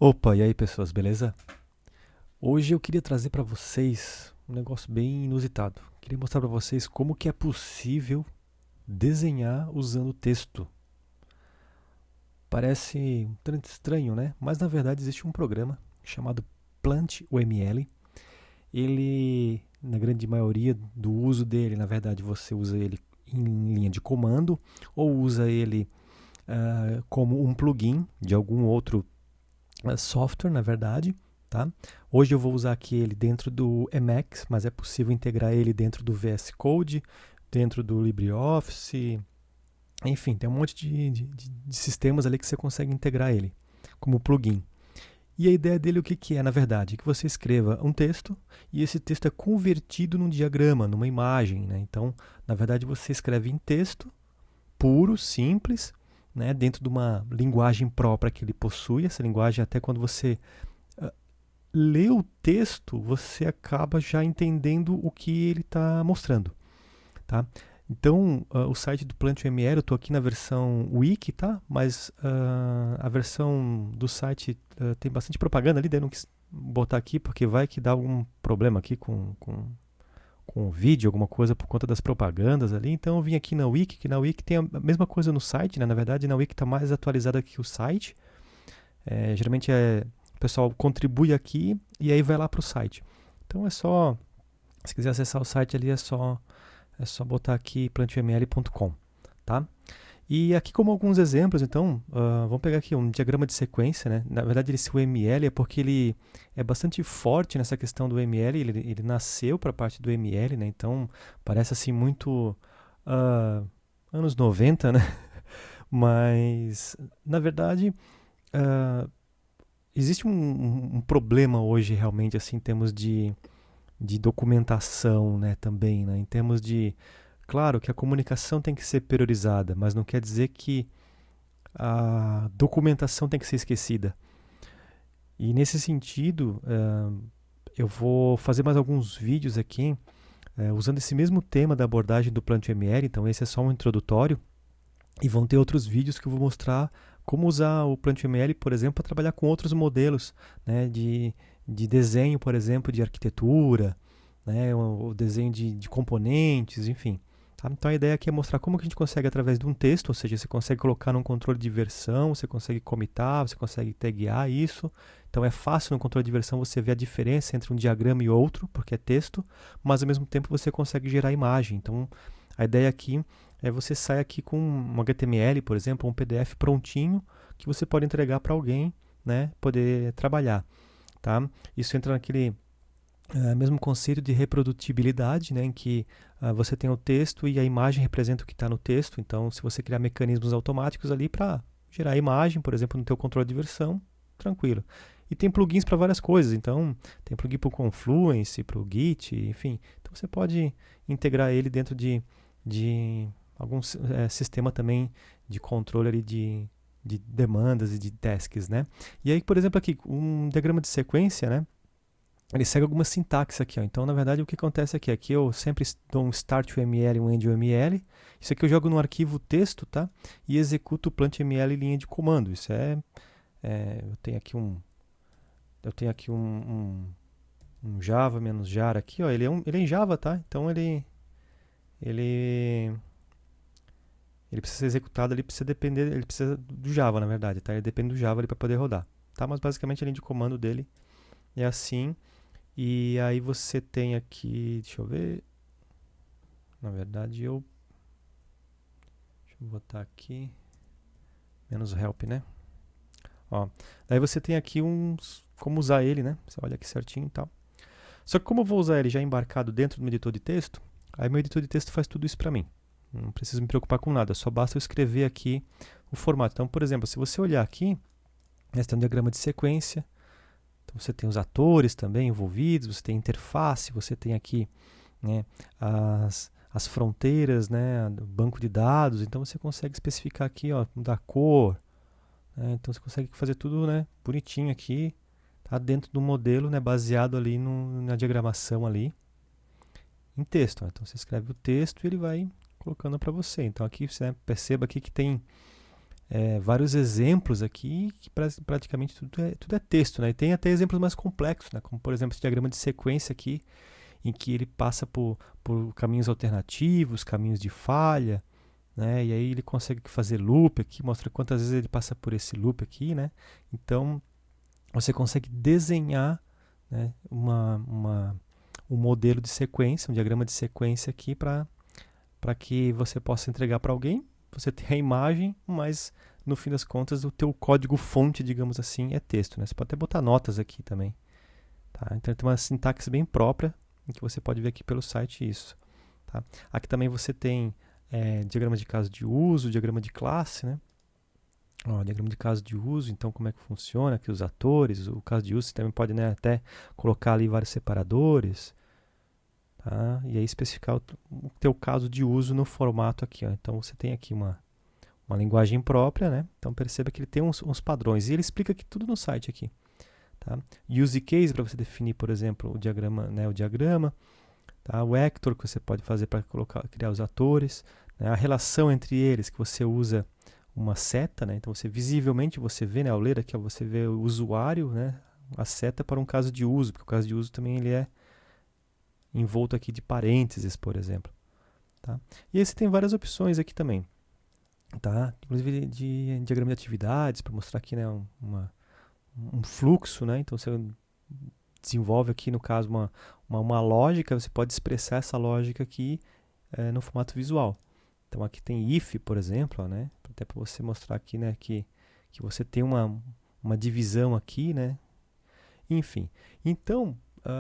Opa, e aí pessoas, beleza? Hoje eu queria trazer para vocês um negócio bem inusitado. Queria mostrar para vocês como que é possível desenhar usando texto. Parece um tanto estranho, né? Mas na verdade existe um programa chamado PlantUML. Ele, na grande maioria do uso dele, na verdade você usa ele em linha de comando ou usa ele como um plugin de algum outro software, na verdade. Tá? Hoje eu vou usar aqui ele dentro do Emacs, mas é possível integrar ele dentro do VS Code, dentro do LibreOffice, enfim, tem um monte de sistemas ali que você consegue integrar ele como plugin. E a ideia dele o que, que é, na verdade? É que você escreva um texto e esse texto é convertido num diagrama, numa imagem. Né? Então, na verdade, você escreve em texto, puro, simples, né? Dentro de uma linguagem própria que ele possui. Essa linguagem, até quando você lê o texto, você acaba já entendendo o que ele está mostrando, tá? Então, o site do PlantUML, eu estou aqui na versão wiki, tá? Mas a versão do site tem bastante propaganda ali, daí eu não quis botar aqui porque vai que dá algum problema aqui com o vídeo, alguma coisa por conta das propagandas ali. Então eu vim aqui na wiki, que na wiki tem a mesma coisa no site, né? Na verdade, na wiki está mais atualizada que o site. Geralmente o pessoal contribui aqui e aí vai lá para o site. Então é só, se quiser acessar o site ali, é só botar aqui plantuml.com, tá? E aqui como alguns exemplos, então, vamos pegar aqui um diagrama de sequência, né? Na verdade, esse UML é porque ele é bastante forte nessa questão do ML, ele nasceu para a parte do ML, né? Então, parece assim muito anos 90, né? Mas, na verdade, uh, existe um problema hoje realmente assim em termos de documentação, né, também, né, em termos de, claro que a comunicação tem que ser priorizada, mas não quer dizer que a documentação tem que ser esquecida. E nesse sentido, eu vou fazer mais alguns vídeos aqui usando esse mesmo tema da abordagem do PlantUML, então esse é só um introdutório, e vão ter outros vídeos que eu vou mostrar como usar o PlantUML, por exemplo, para trabalhar com outros modelos, né, de desenho, por exemplo, de arquitetura, né, o desenho de componentes, enfim. Tá? Então a ideia aqui é mostrar como que a gente consegue, através de um texto, ou seja, você consegue colocar num controle de versão, você consegue commitar, você consegue taguear isso. Então é fácil no controle de versão você ver a diferença entre um diagrama e outro, porque é texto, mas ao mesmo tempo você consegue gerar imagem. Então a ideia aqui você sai aqui com um HTML, por exemplo, um PDF prontinho que você pode entregar para alguém, né, poder trabalhar, tá? Isso entra naquele mesmo conceito de reprodutibilidade, né, em que você tem o texto e a imagem representa o que está no texto. Então, se você criar mecanismos automáticos ali para gerar imagem, por exemplo, no teu controle de versão, tranquilo. E tem plugins para várias coisas. Então, tem plugin para o Confluence, para o Git, enfim. Então, você pode integrar ele dentro de algum sistema também de controle ali de demandas e de tasks, né? E aí, por exemplo, aqui, um diagrama de sequência, né? Ele segue alguma sintaxe aqui, ó. Então, na verdade, o que acontece aqui? Aqui eu sempre dou um start UML e um end UML. Isso aqui eu jogo no arquivo texto, tá? E executo o plant UML em linha de comando. Isso eu tenho aqui um Java menos jar aqui, ó. Ele é em Java, tá? Então ele ele precisa ser executado, ele precisa do Java, na verdade, tá? Ele depende do Java para poder rodar, tá? Mas basicamente a linha de comando dele é assim. E aí você tem aqui, deixa eu ver. Na verdade deixa eu botar aqui menos help, né? Ó, daí você tem aqui como usar ele, né? Você olha aqui certinho e tal. Só que como eu vou usar ele já embarcado dentro do meu editor de texto, aí meu editor de texto faz tudo isso para mim. Não preciso me preocupar com nada, só basta eu escrever aqui o formato. Então, por exemplo, se você olhar aqui, você tem um diagrama de sequência, então você tem os atores também envolvidos, você tem interface, você tem aqui, né, as fronteiras, né, do banco de dados, então você consegue especificar aqui, ó, da cor, né, então você consegue fazer tudo, né, bonitinho aqui, tá, dentro do modelo, né, baseado ali na diagramação ali, em texto. Ó. Então você escreve o texto e ele vai colocando para você. Então aqui você perceba aqui que tem vários exemplos aqui, que praticamente tudo é texto, né? E tem até exemplos mais complexos, né? Como, por exemplo, esse diagrama de sequência aqui, em que ele passa por caminhos alternativos, caminhos de falha, né? E aí ele consegue fazer loop aqui, mostra quantas vezes ele passa por esse loop aqui, né? Então, você consegue desenhar, né, um modelo de sequência, um diagrama de sequência aqui para que você possa entregar para alguém. Você tem a imagem, mas no fim das contas o teu código fonte, digamos assim, é texto, né? Você pode até botar notas aqui também, tá? Então tem uma sintaxe bem própria, em que você pode ver aqui pelo site isso, tá? Aqui também você tem diagrama de caso de uso, diagrama de classe, né? Ó, diagrama de caso de uso, então como é que funciona aqui os atores, o caso de uso, você também pode, né, até colocar ali vários separadores, tá? E aí especificar o teu caso de uso no formato aqui, ó. Então você tem aqui uma linguagem própria, né? Então perceba que ele tem uns padrões e ele explica aqui tudo no site aqui, tá? Use case para você definir, por exemplo, o diagrama, né, tá? O vector que você pode fazer para criar os atores, né? A relação entre eles que você usa uma seta, né? Então você visivelmente você vê, né, ao ler aqui, ó, você vê o usuário, né, a seta para um caso de uso, porque o caso de uso também ele é envolto aqui de parênteses, por exemplo, tá? E aí você tem várias opções aqui também, tá? Inclusive de diagrama de atividades para mostrar aqui, né, um fluxo, né? Então você desenvolve aqui no caso uma lógica, você pode expressar essa lógica aqui no formato visual. Então aqui tem if, por exemplo, ó, né? Até para você mostrar aqui, né, que você tem uma divisão aqui, né? Enfim, então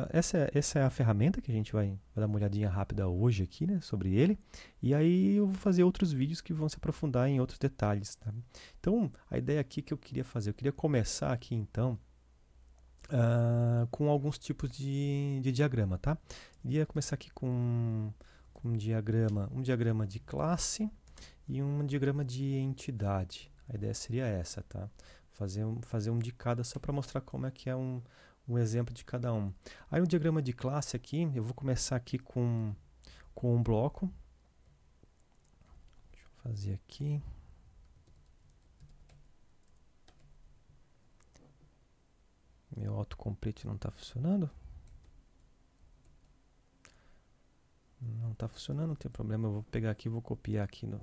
essa é a ferramenta que a gente vai dar uma olhadinha rápida hoje aqui, né, sobre ele. E aí eu vou fazer outros vídeos que vão se aprofundar em outros detalhes, tá? Então a ideia aqui que eu queria fazer, eu queria começar aqui então com alguns tipos de diagrama, tá? Ia começar aqui com um diagrama de classe e um diagrama de entidade. A ideia seria essa, tá? Fazer um de cada só para mostrar como é que é um exemplo de cada um. Aí no diagrama de classe aqui, eu vou começar aqui com um bloco. Deixa eu fazer aqui. Meu autocomplete não está funcionando. Não está funcionando, não tem problema. Eu vou pegar aqui e vou copiar aqui no...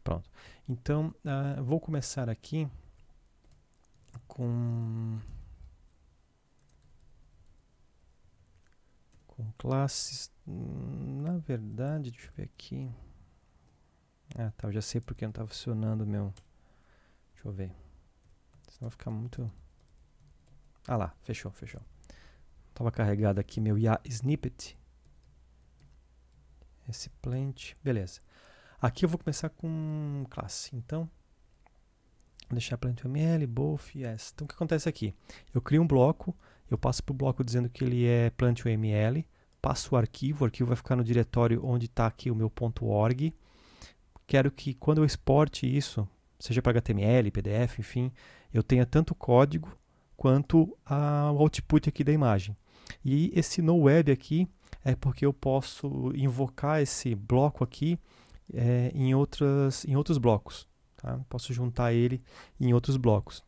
Pronto. Então, vou começar aqui com classes. Na verdade, deixa eu ver aqui. Tá, eu já sei porque não está funcionando o meu... Deixa eu ver. Senão vai ficar muito... Ah lá, fechou. Estava carregado aqui meu IA snippet. Esse plant, beleza. Aqui eu vou começar com classe. Então, vou deixar plant.uml, both, yes. Então, o que acontece aqui? Eu crio um bloco, eu passo para o bloco dizendo que ele é plant.uml, passo o arquivo vai ficar no diretório onde está aqui o meu .org. Quero que quando eu exporte isso, seja para HTML, PDF, enfim, eu tenha tanto o código quanto o output aqui da imagem. E esse noweb aqui é porque eu posso invocar esse bloco aqui em outros blocos. Tá? Posso juntar ele em outros blocos.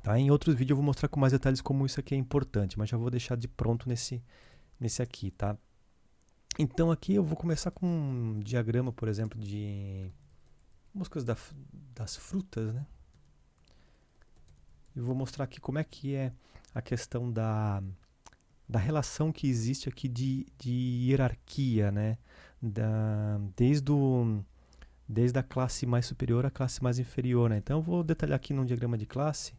Tá? Em outros vídeos eu vou mostrar com mais detalhes como isso aqui é importante, mas já vou deixar de pronto nesse aqui. Tá? Então aqui eu vou começar com um diagrama, por exemplo, de músicas das frutas, né? E vou mostrar aqui como é que é a questão da relação que existe aqui de hierarquia, né? Desde a classe mais superior à classe mais inferior, né? Então eu vou detalhar aqui num diagrama de classe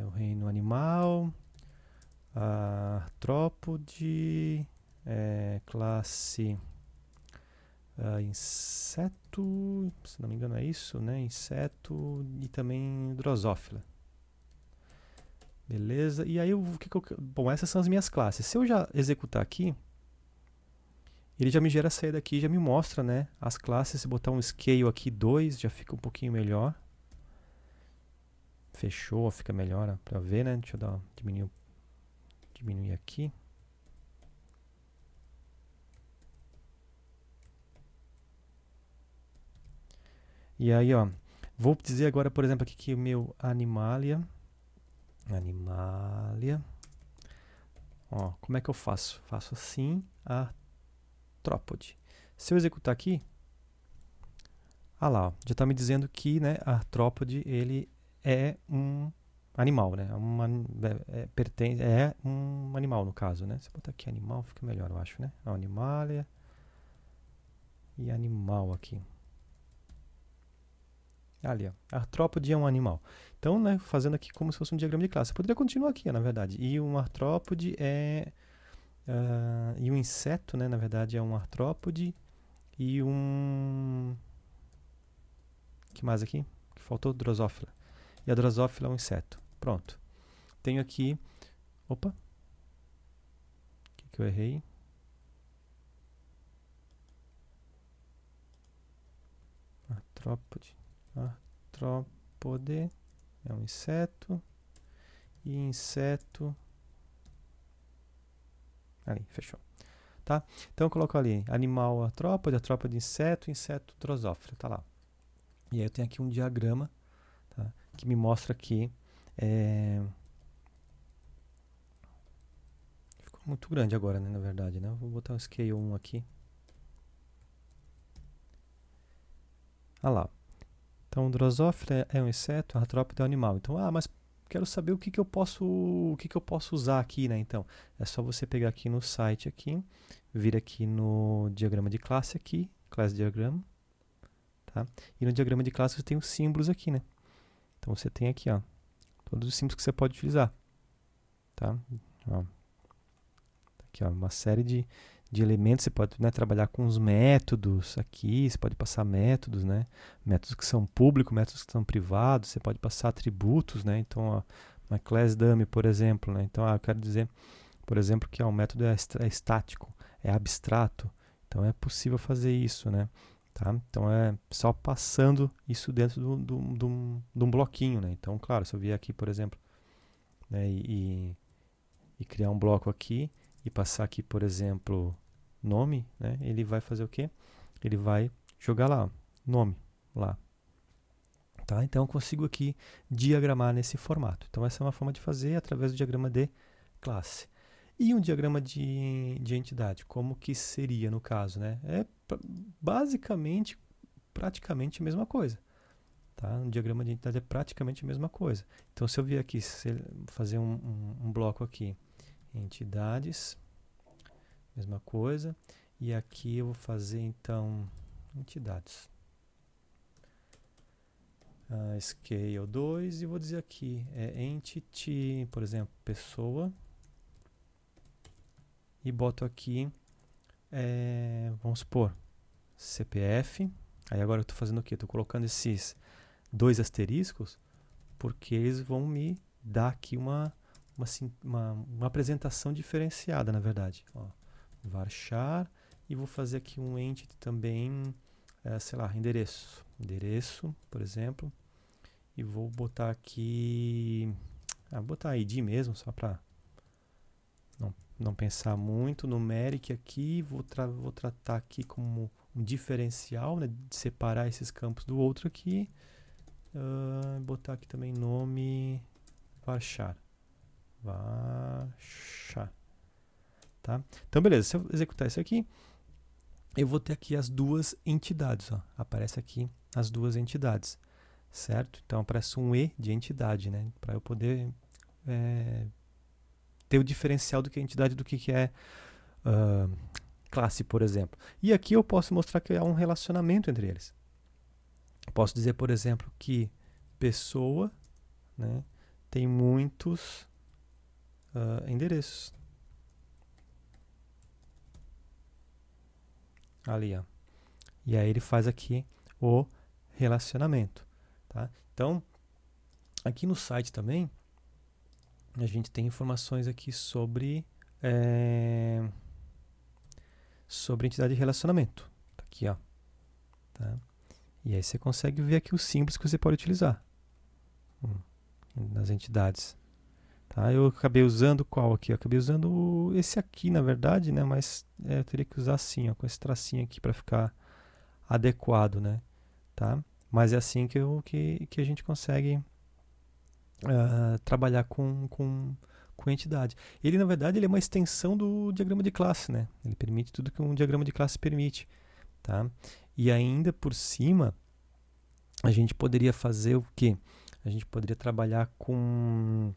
o reino animal, a artrópode, classe inseto, se não me engano é isso, né? Inseto e também drosófila. Beleza? E aí, bom, essas são as minhas classes. Se eu já executar aqui, ele já me gera a saída aqui, já me mostra, né, as classes. Se botar um scale aqui 2, já fica um pouquinho melhor. fechou, fica melhor para ver, né? Deixa eu diminuir aqui. E aí, ó, vou dizer agora, por exemplo, aqui que o meu animalia, ó, como é que eu faço? Faço assim, artrópode. Se eu executar aqui, ah lá, ó, já está me dizendo que, né, a artrópode ele é um animal, né? É um animal no caso, né? Se eu botar aqui animal fica melhor, eu acho, né? Animalia e animal aqui. Ali, ó. Artrópode é um animal. Então, né, fazendo aqui como se fosse um diagrama de classe. Eu poderia continuar aqui, na verdade. E um artrópode é... e um inseto, né, na verdade, é um artrópode. E um... que mais aqui? Que faltou drosófila. E a drosófila é um inseto. Pronto. Tenho aqui... Opa! O que eu errei? Artrópode. Artrópode é um inseto. E inseto... Ali, fechou. Tá? Então eu coloco ali animal artrópode, artrópode inseto, inseto drosófila, tá lá. E aí eu tenho aqui um diagrama, tá? Que me mostra aqui. Ficou muito grande agora, né, na verdade, né? Vou botar um scale 1 aqui. Ah lá. Então, drosófila é um inseto, artrópode é um animal. Então, mas quero saber o que eu posso usar aqui, né? Então, é só você pegar aqui no site aqui, vir aqui no diagrama de classe aqui, class diagram, tá? E no diagrama de classe você tem os símbolos aqui, né? Então você tem aqui, ó, todos os símbolos que você pode utilizar, tá? Ó, aqui, ó, uma série de elementos. Você pode, né, trabalhar com os métodos aqui, você pode passar métodos, né? Métodos que são públicos, métodos que são privados, você pode passar atributos, né? Então, ó, uma class dummy, por exemplo, né? Então, eu quero dizer, por exemplo, que o método é estático, é abstrato. Então, é possível fazer isso, né? Tá? Então, é só passando isso dentro de um bloquinho, né? Então, claro, se eu vier aqui, por exemplo, né, e criar um bloco aqui, e passar aqui, por exemplo, nome, né? Ele vai fazer o quê? Ele vai jogar lá, ó, nome, lá. Tá? Então, eu consigo aqui diagramar nesse formato. Então, essa é uma forma de fazer através do diagrama de classe. E um diagrama de entidade, como que seria no caso, né? É basicamente, praticamente a mesma coisa. Tá? Um diagrama de entidade é praticamente a mesma coisa. Então, se eu vier aqui, fazer um bloco aqui, entidades, mesma coisa, e aqui eu vou fazer então entidades, scale 2, e vou dizer aqui entity, por exemplo, pessoa, e boto aqui, vamos supor, CPF. Aí agora eu estou fazendo o que? Estou colocando esses 2 asteriscos porque eles vão me dar aqui uma apresentação diferenciada, na verdade. Ó, varchar, e vou fazer aqui um entity também, sei lá, endereço, por exemplo, e vou botar aqui, vou botar ID mesmo, só para não pensar muito, numeric aqui, vou tratar aqui como um diferencial, né, de separar esses campos do outro aqui, botar aqui também nome, varchar. Tá? Então, beleza, se eu executar isso aqui, eu vou ter aqui as 2 entidades, ó. Aparece aqui as 2 entidades, certo? Então, aparece um E de entidade, né? Para eu poder ter o diferencial do que é entidade do que é classe, por exemplo. E aqui eu posso mostrar que há um relacionamento entre eles. Posso dizer, por exemplo, que pessoa, né, tem muitos endereços. Ali, ó. E aí ele faz aqui o relacionamento. Tá? Então, aqui no site também, a gente tem informações aqui sobre entidade de relacionamento. Tá aqui, ó. Tá? E aí você consegue ver aqui os símbolos que você pode utilizar. das entidades. Tá? Eu acabei usando qual aqui? Eu acabei usando esse aqui, na verdade, né? Mas eu teria que usar assim, ó, com esse tracinho aqui para ficar adequado, né? Tá? Mas é assim que a gente consegue trabalhar com entidade. Ele, na verdade, ele é uma extensão do diagrama de classe, né? Ele permite tudo que um diagrama de classe permite, tá? E ainda por cima, a gente poderia fazer o quê? A gente poderia trabalhar com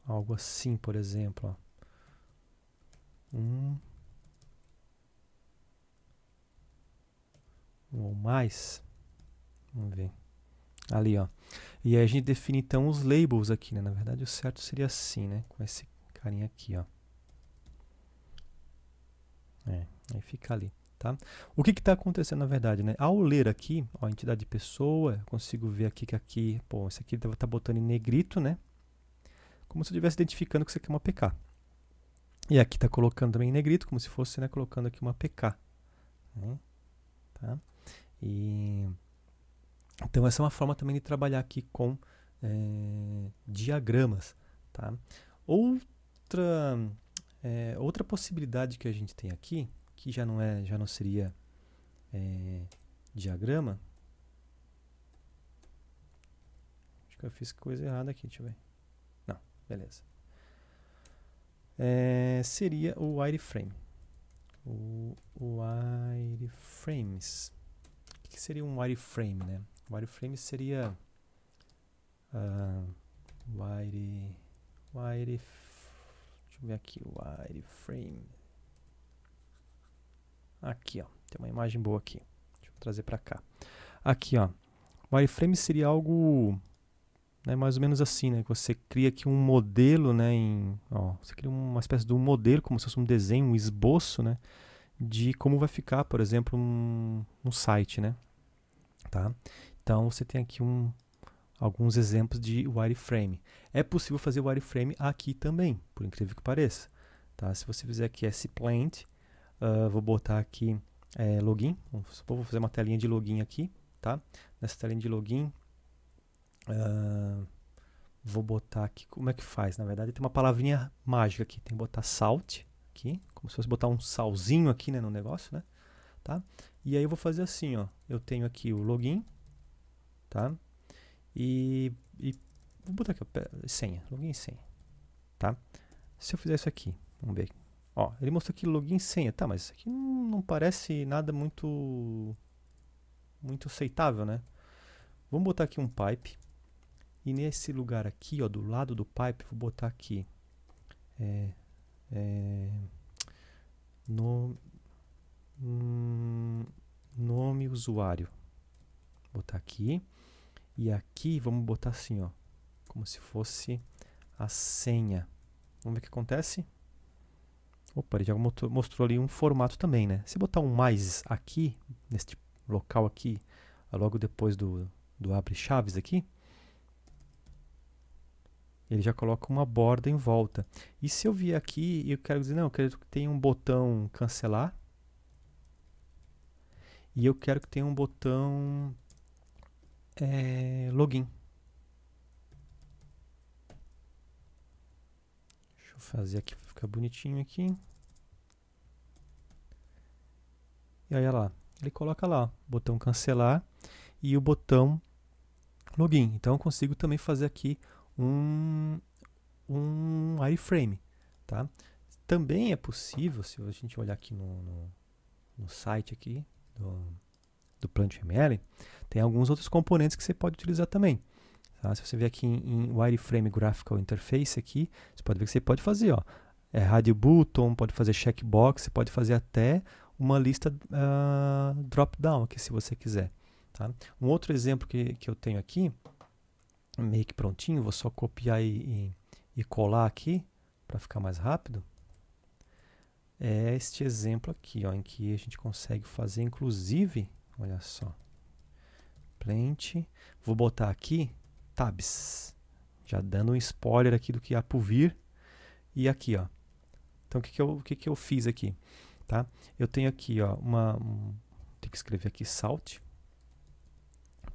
algo assim, por exemplo, ó. Um ou mais. Vamos ver. Ali, ó. E aí a gente define então os labels aqui, né? Na verdade, o certo seria assim, né? Com esse carinha aqui, ó. Aí fica ali, tá? O que está acontecendo na verdade, né? Ao ler aqui, ó, entidade de pessoa, eu consigo ver aqui que aqui, pô, esse aqui tá botando em negrito, né? Como se eu estivesse identificando que isso aqui é uma PK. E aqui está colocando também em negrito, como se fosse, né, colocando aqui uma PK. Né? Tá? E então essa é uma forma também de trabalhar aqui com diagramas. Tá? Outra possibilidade que a gente tem aqui, que já não seria diagrama. Acho que eu fiz coisa errada aqui, deixa eu ver. Não, beleza. Seria o wireframe. O wireframes. O que seria um wireframe, né? O wireframe seria deixa eu ver aqui, o wireframe. Aqui, ó, tem uma imagem boa aqui. Deixa eu trazer para cá. Aqui, ó, o wireframe seria algo, né, mais ou menos assim, né? Você cria aqui um modelo, né? Você cria uma espécie de um modelo, como se fosse um desenho, um esboço, né? De como vai ficar, por exemplo, um site, né? Tá? Então você tem aqui alguns exemplos de wireframe. É possível fazer wireframe aqui também, por incrível que pareça. Tá? Se você fizer aqui splant, vou botar aqui login. Vou fazer uma telinha de login aqui. Tá? Nessa telinha de login, vou botar aqui, como é que faz? Na verdade tem uma palavrinha mágica aqui, tem que botar salt aqui, como se fosse botar um salzinho aqui, né, no negócio, né? Tá? E aí eu vou fazer assim, ó, eu tenho aqui o login, tá? E vou botar aqui, ó, senha, login e senha, tá? Se eu fizer isso aqui, vamos ver, ó, ele mostrou aqui login e senha, tá, mas isso aqui não parece nada muito aceitável, né? Vamos botar aqui um pipe. E nesse lugar aqui, ó, do lado do pipe, vou botar aqui nome usuário. Vou botar aqui. E aqui vamos botar assim, ó, como se fosse a senha. Vamos ver o que acontece. Opa, ele já mostrou ali um formato também, né? Se botar um mais aqui, neste local aqui, logo depois do abre chaves aqui, ele já coloca uma borda em volta. E se eu vier aqui e eu quero dizer, não, eu quero que tenha um botão cancelar. E eu quero que tenha um botão login. Deixa eu fazer aqui para ficar bonitinho aqui. E aí, olha lá. Ele coloca lá, ó, botão cancelar e o botão login. Então eu consigo também fazer aqui um wireframe, tá? Também é possível, se a gente olhar aqui no site aqui do Plant.ml, tem alguns outros componentes que você pode utilizar também. Tá? Se você vier aqui em Wireframe Graphical Interface aqui, você pode ver que você pode fazer, ó, Radio Button, pode fazer checkbox, você pode fazer até uma lista drop-down aqui, se você quiser. Tá? Um outro exemplo que eu tenho aqui, meio que prontinho, vou só copiar e colar aqui para ficar mais rápido. É este exemplo aqui, ó, em que a gente consegue fazer, inclusive, olha só, Plant, vou botar aqui tabs, já dando um spoiler aqui do que há por vir, e aqui, ó. Então, o que eu fiz aqui, tá? Eu tenho aqui, ó, tenho que escrever aqui salt,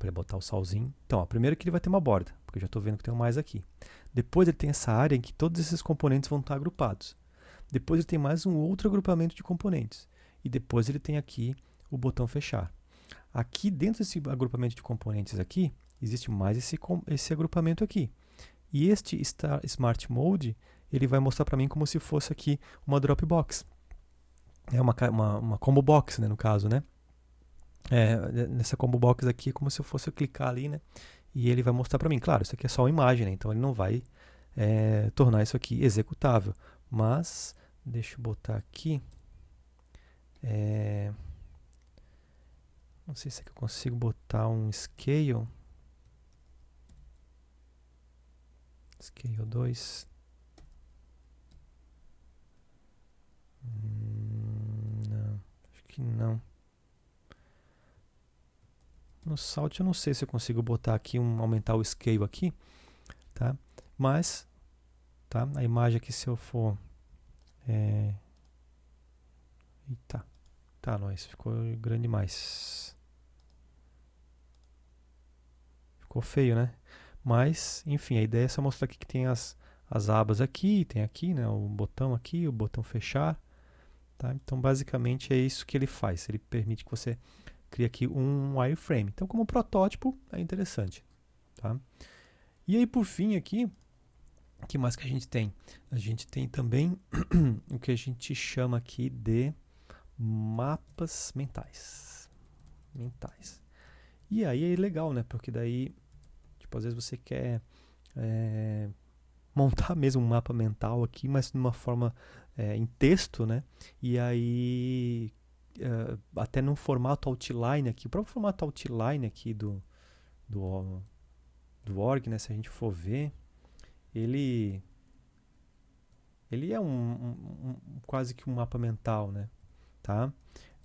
para ele botar o solzinho. Então, ó, primeiro que ele vai ter uma borda, porque eu já estou vendo que tem mais aqui. Depois ele tem essa área em que todos esses componentes vão estar agrupados. Depois ele tem mais um outro agrupamento de componentes. E depois ele tem aqui o botão fechar. Aqui dentro desse agrupamento de componentes aqui, existe mais esse agrupamento aqui. E este Smart Mode, ele vai mostrar para mim como se fosse aqui uma Dropbox. É uma combo box, né, no caso, né? Nessa combo box aqui é como se eu fosse clicar ali, né? E ele vai mostrar para mim. Claro, isso aqui é só uma imagem, né? Então ele não vai tornar isso aqui executável. Mas, deixa eu botar aqui. Não sei se é que eu consigo botar um scale. Scale 2. Não, acho que não. No Salt eu não sei se eu consigo botar aqui, aumentar o scale aqui, tá? Mas, tá? A imagem aqui, se eu for... Eita, tá, nós, ficou grande demais. Ficou feio, né? Mas, enfim, a ideia é só mostrar aqui que tem as abas aqui, tem aqui, né? O botão aqui, o botão fechar, tá? Então, basicamente, é isso que ele faz. Ele permite que você crie aqui um wireframe. Então, como protótipo, é interessante, tá? E aí, por fim, aqui, o que mais que a gente tem? A gente tem também o que a gente chama aqui de mapas mentais. E aí é legal, né? Porque daí, tipo, às vezes você quer montar mesmo um mapa mental aqui, mas de uma forma em texto, né? E aí, até num formato outline aqui, o próprio formato outline aqui do org, né? Se a gente for ver, ele é quase que um mapa mental, né? Tá?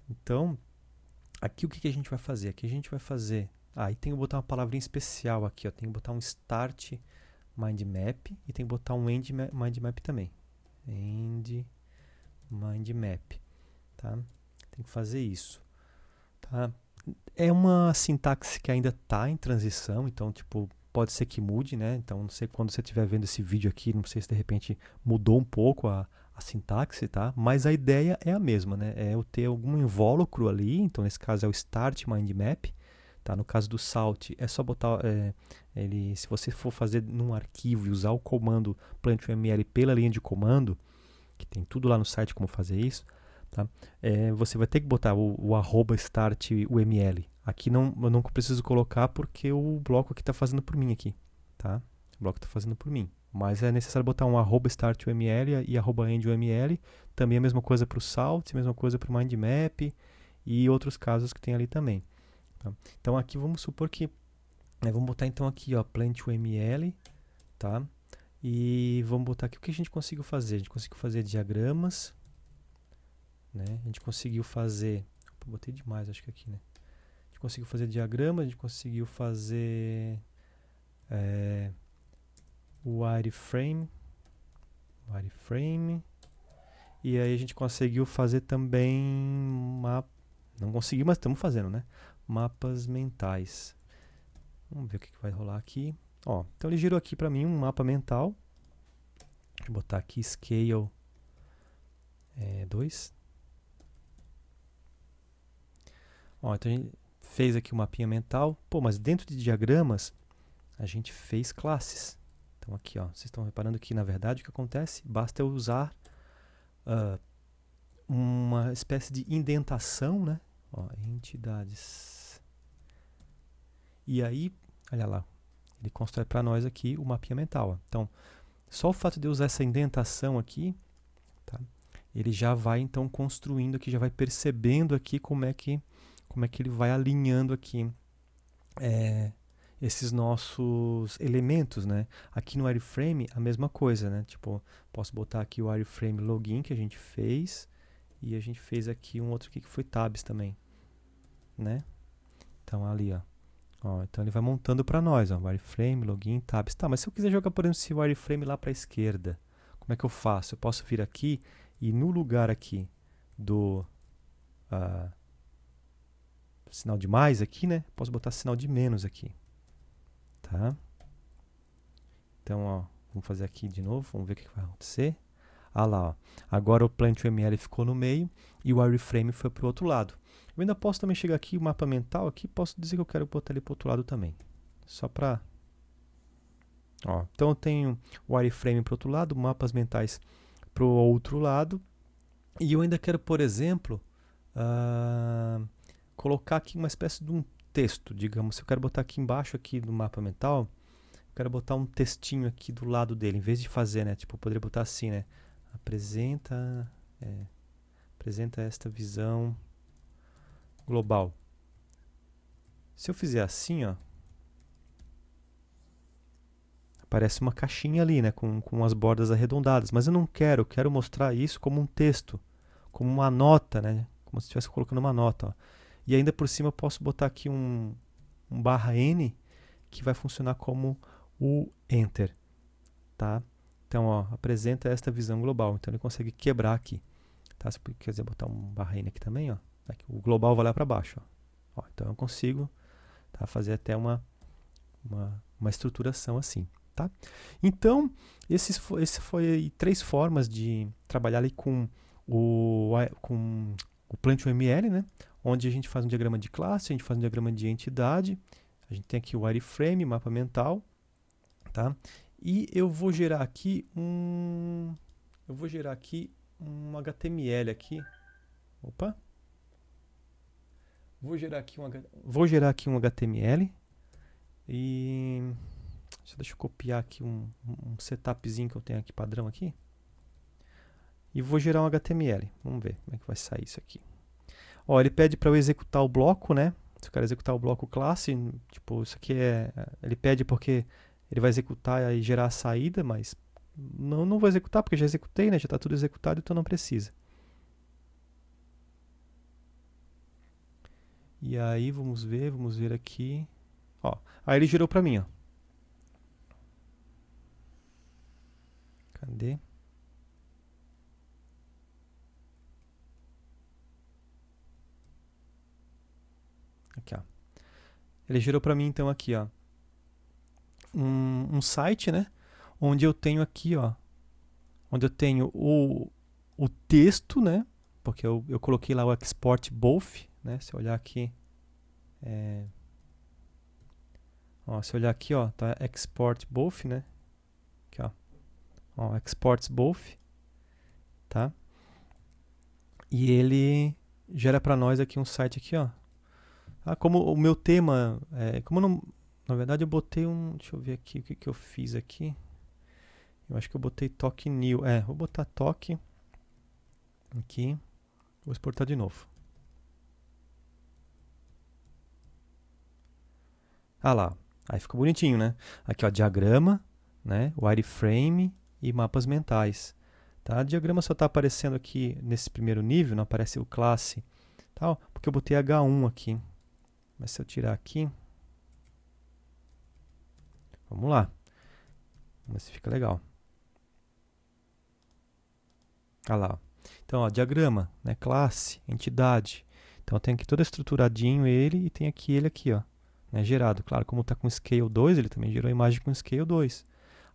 Então, aqui o que a gente vai fazer? Aqui a gente vai fazer... aí tem que botar uma palavrinha especial aqui, ó. Tem que botar um start mind map e tem que botar um end mind map também. End mind map, tá? Tem que fazer isso, tá? É uma sintaxe que ainda está em transição, então, tipo, pode ser que mude, né? Então, não sei quando você estiver vendo esse vídeo aqui, não sei se de repente mudou um pouco a sintaxe, tá? Mas a ideia é a mesma, né? É eu ter algum invólucro ali, então nesse caso é o start mind map, tá? No caso do Salt, é só botar se você for fazer num arquivo e usar o comando plant.uml pela linha de comando, que tem tudo lá no site como fazer isso, tá? Você vai ter que botar o arroba start uml. Aqui eu não preciso colocar porque o bloco aqui está fazendo por mim aqui, tá? O bloco está fazendo por mim. Mas é necessário botar um arroba start uml e arroba end uml. Também a mesma coisa para o Salt, a mesma coisa para o mindmap e outros casos que tem ali também. Tá? Então aqui vamos supor que vamos botar então aqui, ó, plant.uml, tá? E vamos botar aqui o que a gente conseguiu fazer. A gente conseguiu fazer diagramas, né? A gente conseguiu fazer... opa, botei demais, acho que aqui, né? A gente conseguiu fazer diagramas, a gente conseguiu fazer o wireframe. E aí a gente conseguiu fazer também não consegui, mas estamos fazendo, né? Mapas mentais. Vamos ver o que vai rolar aqui. Ó, então ele gerou aqui para mim um mapa mental. Deixa eu botar aqui scale 2. Ó, então a gente fez aqui um mapinha mental. Pô, mas dentro de diagramas a gente fez classes. Então aqui, ó, vocês estão reparando que na verdade o que acontece? Basta eu usar uma espécie de indentação, né? Ó, entidades. E aí, olha lá, ele constrói para nós aqui o mapinha mental. Ó. Então, só o fato de eu usar essa indentação aqui, tá? Ele já vai então construindo aqui, já vai percebendo aqui como é que ele vai alinhando aqui esses nossos elementos, né? Aqui no wireframe a mesma coisa, né? Tipo, posso botar aqui o wireframe login que a gente fez e a gente fez aqui um outro aqui que foi tabs também, né? Então ali, ó. Então ele vai montando para nós, ó, wireframe, login, tabs. Tá, mas se eu quiser jogar, por exemplo, esse wireframe lá para a esquerda, como é que eu faço? Eu posso vir aqui e no lugar aqui do sinal de mais aqui, né? Posso botar sinal de menos aqui, tá? Então, ó, vamos fazer aqui de novo, vamos ver o que vai acontecer. Ah lá, ó. Agora o Plant.uml ficou no meio e o wireframe foi para o outro lado. Eu ainda posso também chegar aqui, o mapa mental aqui, posso dizer que eu quero botar ele para o outro lado também. Só para... Então eu tenho o wireframe para o outro lado, mapas mentais para o outro lado. E eu ainda quero, por exemplo, colocar aqui uma espécie de um texto, digamos. Se eu quero botar aqui embaixo aqui do mapa mental, eu quero botar um textinho aqui do lado dele, em vez de fazer, né? Tipo, eu poderia botar assim, né? Apresenta esta visão global. Se eu fizer assim, ó, aparece uma caixinha ali, né, com as bordas arredondadas, mas eu não quero, eu quero mostrar isso como um texto, como uma nota, né, como se estivesse colocando uma nota. Ó. E ainda por cima eu posso botar aqui um /N, que vai funcionar como o Enter. Tá? Então, ó, apresenta esta visão global. Então ele consegue quebrar aqui. Tá? Se eu quiser botar um /N aqui também, ó, aqui, o global vai lá para baixo. Ó. Então eu consigo, tá, fazer até uma estruturação assim. Tá? Então, esse foi 3 formas de trabalhar ali com o Plant.uml, né? Onde a gente faz um diagrama de classe, a gente faz um diagrama de entidade, a gente tem aqui o wireframe, mapa mental, tá? E eu vou gerar aqui um HTML aqui. Opa! Vou gerar aqui um HTML e deixa eu copiar aqui um setupzinho que eu tenho aqui padrão aqui. E vou gerar um HTML. Vamos ver como é que vai sair isso aqui. Ó, ele pede para eu executar o bloco, né? Se eu quero executar o bloco classe, tipo, isso aqui ele pede porque ele vai executar e gerar a saída, mas não vou executar porque já executei, né? Já está tudo executado, então não precisa. E aí, vamos ver aqui. Ó, aí ele gerou para mim, ó. Cadê? Aqui, ó. Ele gerou para mim, então, aqui, ó, um site, né? Onde eu tenho aqui, ó, onde eu tenho o texto, né? Porque eu coloquei lá o export both, né? Se eu olhar aqui, ó, se eu olhar aqui, ó, tá export both, né? Aqui, ó, exports both, tá? E ele gera para nós aqui um site aqui, ó. Como o meu tema, como não, na verdade eu botei deixa eu ver aqui o que eu fiz aqui. Eu acho que eu botei toque new, vou botar toque aqui, vou exportar de novo. Ah lá, aí ficou bonitinho, né? Aqui, ó, diagrama, né? Wireframe e mapas mentais. Tá? O diagrama só está aparecendo aqui nesse primeiro nível, não aparece o classe, tá? Porque eu botei H1 aqui. Mas se eu tirar aqui, vamos lá. Vamos ver se fica legal. Olha lá. Então, ó, diagrama, né? Classe, entidade. Então tem aqui todo estruturadinho ele e tem aqui ele aqui, ó, né? Gerado. Claro, como está com Scale 2, ele também gerou a imagem com Scale 2.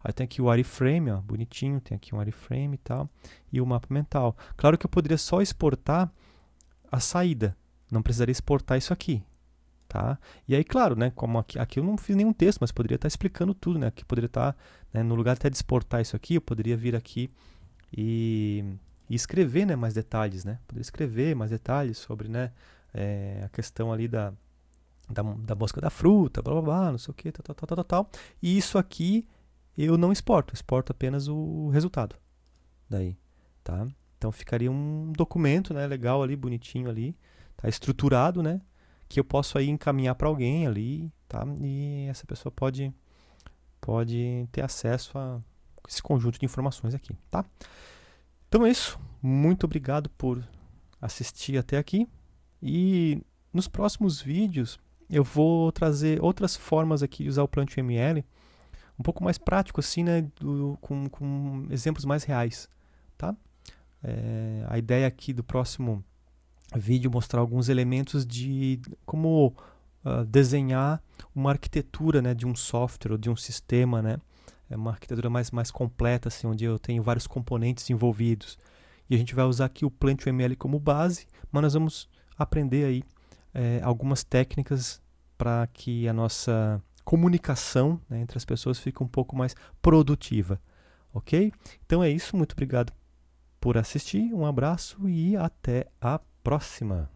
Aí tem aqui o wireframe, ó, bonitinho, tem aqui um wireframe e tal, e o mapa mental. Claro que eu poderia só exportar a saída, não precisaria exportar isso aqui. Tá? E aí, claro, né, como aqui eu não fiz nenhum texto, mas poderia estar explicando tudo, né? Aqui poderia estar, né, no lugar até de exportar isso aqui, eu poderia vir aqui e escrever, né, mais detalhes, né? Poderia escrever mais detalhes sobre, né, a questão ali da mosca da fruta, blá blá blá, não sei o que, tal. E isso aqui eu não exporto apenas o resultado. Daí, tá? Então ficaria um documento, né, legal ali, bonitinho ali, tá estruturado, né? Que eu posso aí encaminhar para alguém ali, tá? E essa pessoa pode ter acesso a esse conjunto de informações aqui, tá? Então é isso. Muito obrigado por assistir até aqui. E nos próximos vídeos eu vou trazer outras formas aqui de usar o Plant.uml, um pouco mais prático assim, né? Com exemplos mais reais, tá? A ideia aqui do próximo vídeo mostrar alguns elementos de como desenhar uma arquitetura, né, de um software ou de um sistema, né? É uma arquitetura mais completa, assim, onde eu tenho vários componentes envolvidos. E a gente vai usar aqui o Plant.ml como base, mas nós vamos aprender aí algumas técnicas para que a nossa comunicação, né, entre as pessoas fique um pouco mais produtiva, ok? Então é isso, muito obrigado por assistir, um abraço e até a próxima!